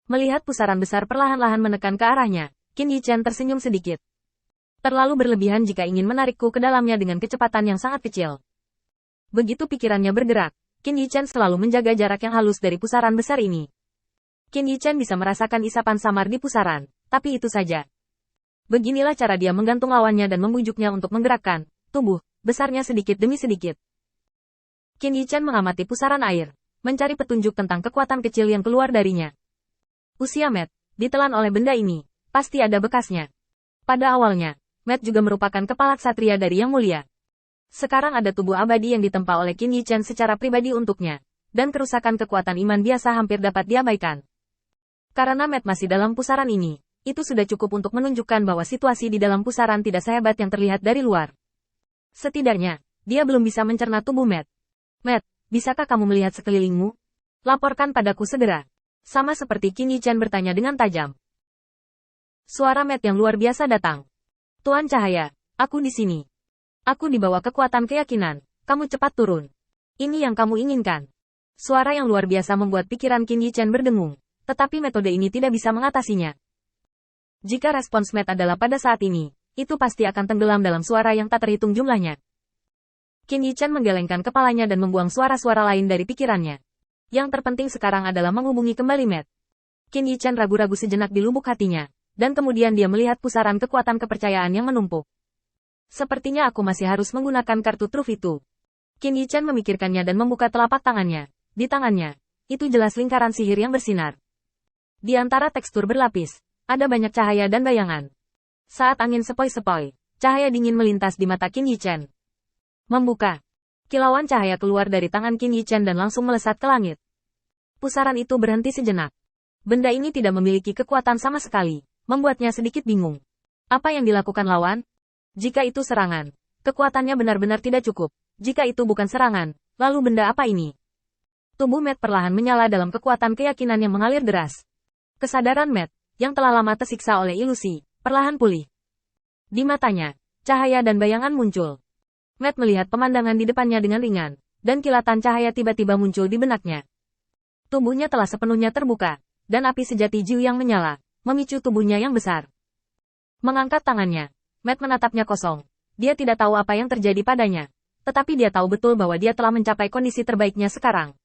Melihat pusaran besar perlahan-lahan menekan ke arahnya, Qin Yichen tersenyum sedikit. Terlalu berlebihan jika ingin menarikku ke dalamnya dengan kecepatan yang sangat kecil. Begitu pikirannya bergerak, Qin Yichen selalu menjaga jarak yang halus dari pusaran besar ini. Qin Yichen bisa merasakan isapan samar di pusaran, tapi itu saja. Beginilah cara dia menggantung lawannya dan membujuknya untuk menggerakkan tubuh besarnya sedikit demi sedikit. Qin Yichen mengamati pusaran air, mencari petunjuk tentang kekuatan kecil yang keluar darinya. Usia Matt, ditelan oleh benda ini, pasti ada bekasnya. Pada awalnya, Matt juga merupakan kepala ksatria dari Yang Mulia. Sekarang ada tubuh abadi yang ditempa oleh Qin Yichen secara pribadi untuknya, dan kerusakan kekuatan iman biasa hampir dapat diabaikan. Karena Matt masih dalam pusaran ini, itu sudah cukup untuk menunjukkan bahwa situasi di dalam pusaran tidak sehebat yang terlihat dari luar. Setidaknya, dia belum bisa mencerna tubuh Matt. Matt, bisakah kamu melihat sekelilingmu? Laporkan padaku segera. Sama seperti Qin Yichen bertanya dengan tajam. Suara Matt yang luar biasa datang. Tuan Cahaya, aku di sini. Aku dibawa kekuatan keyakinan, kamu cepat turun. Ini yang kamu inginkan. Suara yang luar biasa membuat pikiran Qin Yichen berdengung, tetapi metode ini tidak bisa mengatasinya. Jika respons Matt adalah pada saat ini, itu pasti akan tenggelam dalam suara yang tak terhitung jumlahnya. Qin Yichen menggelengkan kepalanya dan membuang suara-suara lain dari pikirannya. Yang terpenting sekarang adalah menghubungi kembali Matt. Qin Yichen ragu-ragu sejenak di lubuk hatinya, dan kemudian dia melihat pusaran kekuatan kepercayaan yang menumpuk. Sepertinya aku masih harus menggunakan kartu truf itu. Qin Yichen memikirkannya dan membuka telapak tangannya. Di tangannya, itu jelas lingkaran sihir yang bersinar. Di antara tekstur berlapis, ada banyak cahaya dan bayangan. Saat angin sepoi-sepoi, cahaya dingin melintas di mata Qin Yichen. Membuka. Kilauan cahaya keluar dari tangan Qin Yichen dan langsung melesat ke langit. Pusaran itu berhenti sejenak. Benda ini tidak memiliki kekuatan sama sekali, membuatnya sedikit bingung. Apa yang dilakukan lawan? Jika itu serangan, kekuatannya benar-benar tidak cukup. Jika itu bukan serangan, lalu benda apa ini? Tubuh Matt perlahan menyala dalam kekuatan keyakinan yang mengalir deras. Kesadaran Matt, yang telah lama tersiksa oleh ilusi, perlahan pulih. Di matanya, cahaya dan bayangan muncul. Matt melihat pemandangan di depannya dengan ringan, dan kilatan cahaya tiba-tiba muncul di benaknya. Tubuhnya telah sepenuhnya terbuka, dan api sejati Jiu yang menyala, memicu tubuhnya yang besar. Mengangkat tangannya, Matt menatapnya kosong. Dia tidak tahu apa yang terjadi padanya, tetapi dia tahu betul bahwa dia telah mencapai kondisi terbaiknya sekarang.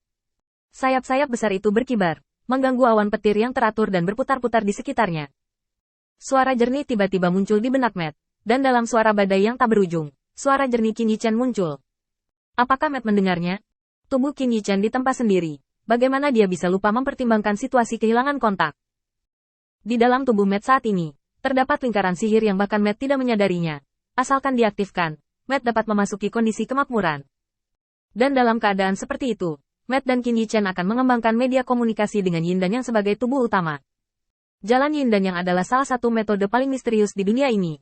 Sayap-sayap besar itu berkibar, mengganggu awan petir yang teratur dan berputar-putar di sekitarnya. Suara jernih tiba-tiba muncul di benak Matt, dan dalam suara badai yang tak berujung, suara jernih Qin Yichen muncul. Apakah Matt mendengarnya? Tubuh Qin Yichen ditempa sendiri. Bagaimana dia bisa lupa mempertimbangkan situasi kehilangan kontak? Di dalam tubuh Matt saat ini, terdapat lingkaran sihir yang bahkan Matt tidak menyadarinya. Asalkan diaktifkan, Matt dapat memasuki kondisi kemakmuran. Dan dalam keadaan seperti itu, Matt dan Qin Yichen akan mengembangkan media komunikasi dengan Yin Dan yang sebagai tubuh utama. Jalan Yin Dan yang adalah salah satu metode paling misterius di dunia ini.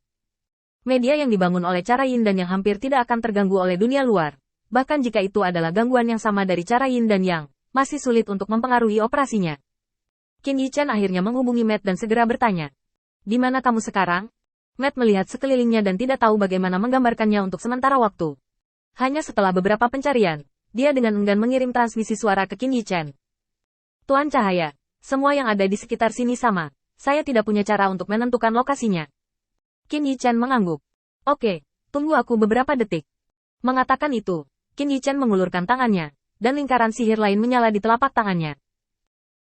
Media yang dibangun oleh cara Yin Dan yang hampir tidak akan terganggu oleh dunia luar. Bahkan jika itu adalah gangguan yang sama dari cara Yin Dan yang masih sulit untuk mempengaruhi operasinya. Qin Yichen akhirnya menghubungi Matt dan segera bertanya. Di mana kamu sekarang? Matt melihat sekelilingnya dan tidak tahu bagaimana menggambarkannya untuk sementara waktu. Hanya setelah beberapa pencarian, dia dengan enggan mengirim transmisi suara ke Qin Yichen. Tuan Cahaya, semua yang ada di sekitar sini sama. Saya tidak punya cara untuk menentukan lokasinya. Qin Yichen mengangguk. Oke, tunggu aku beberapa detik. Mengatakan itu, Qin Yichen mengulurkan tangannya, dan lingkaran sihir lain menyala di telapak tangannya.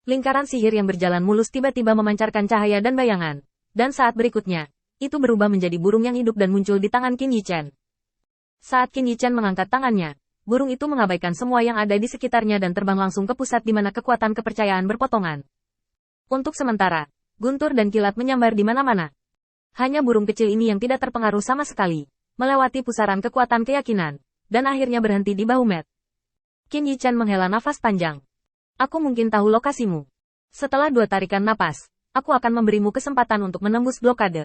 Lingkaran sihir yang berjalan mulus tiba-tiba memancarkan cahaya dan bayangan, dan saat berikutnya, itu berubah menjadi burung yang hidup dan muncul di tangan Qin Yichen. Saat Qin Yichen mengangkat tangannya, burung itu mengabaikan semua yang ada di sekitarnya dan terbang langsung ke pusat di mana kekuatan kepercayaan berpotongan. Untuk sementara, guntur dan kilat menyambar di mana-mana. Hanya burung kecil ini yang tidak terpengaruh sama sekali, melewati pusaran kekuatan keyakinan, dan akhirnya berhenti di bahu Matt. Qin Yichen menghela nafas panjang. Aku mungkin tahu lokasimu. Setelah 2 tarikan napas, aku akan memberimu kesempatan untuk menembus blokade.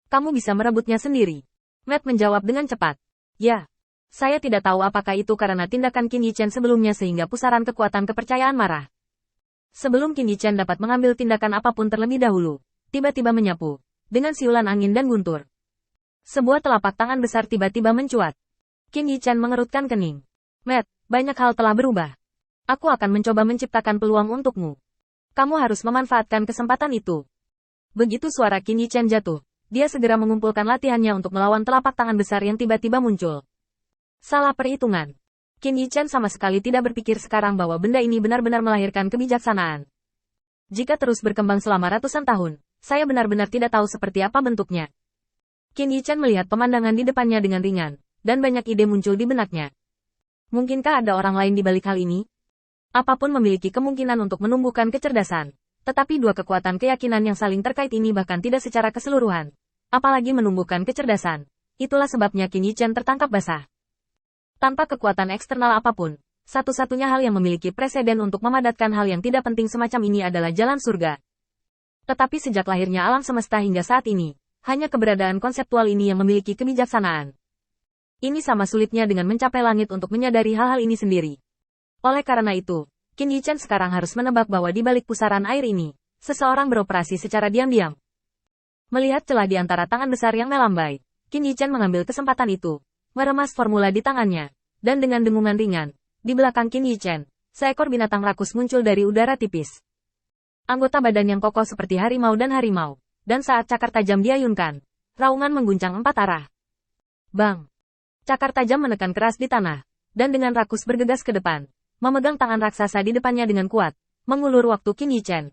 Kamu bisa merebutnya sendiri. Matt menjawab dengan cepat. Ya. Saya tidak tahu apakah itu karena tindakan Qin Yichen sebelumnya sehingga pusaran kekuatan kepercayaan marah. Sebelum Qin Yichen dapat mengambil tindakan apapun terlebih dahulu, tiba-tiba menyapu, dengan siulan angin dan guntur. Sebuah telapak tangan besar tiba-tiba mencuat. Qin Yichen mengerutkan kening. Matt, banyak hal telah berubah. Aku akan mencoba menciptakan peluang untukmu. Kamu harus memanfaatkan kesempatan itu. Begitu suara Qin Yichen jatuh, dia segera mengumpulkan latihannya untuk melawan telapak tangan besar yang tiba-tiba muncul. Salah perhitungan. Qin Yichen sama sekali tidak berpikir sekarang bahwa benda ini benar-benar melahirkan kebijaksanaan. Jika terus berkembang selama ratusan tahun, saya benar-benar tidak tahu seperti apa bentuknya. Qin Yichen melihat pemandangan di depannya dengan ringan, dan banyak ide muncul di benaknya. Mungkinkah ada orang lain di balik hal ini? Apapun memiliki kemungkinan untuk menumbuhkan kecerdasan. Tetapi dua kekuatan keyakinan yang saling terkait ini bahkan tidak secara keseluruhan. Apalagi menumbuhkan kecerdasan. Itulah sebabnya Qin Yichen tertangkap basah. Tanpa kekuatan eksternal apapun, satu-satunya hal yang memiliki preseden untuk memadatkan hal yang tidak penting semacam ini adalah jalan surga. Tetapi sejak lahirnya alam semesta hingga saat ini, hanya keberadaan konseptual ini yang memiliki kebijaksanaan. Ini sama sulitnya dengan mencapai langit untuk menyadari hal-hal ini sendiri. Oleh karena itu, Qin Yichen sekarang harus menebak bahwa di balik pusaran air ini, seseorang beroperasi secara diam-diam. Melihat celah di antara tangan besar yang melambai, Qin Yichen mengambil kesempatan itu, meremas formula di tangannya, dan dengan dengungan ringan, di belakang Qin Yichen, seekor binatang rakus muncul dari udara tipis. Anggota badan yang kokoh seperti harimau, dan saat cakar tajam diayunkan, raungan mengguncang empat arah. Bang! Cakar tajam menekan keras di tanah, dan dengan rakus bergegas ke depan, memegang tangan raksasa di depannya dengan kuat, mengulur waktu Qin Yichen.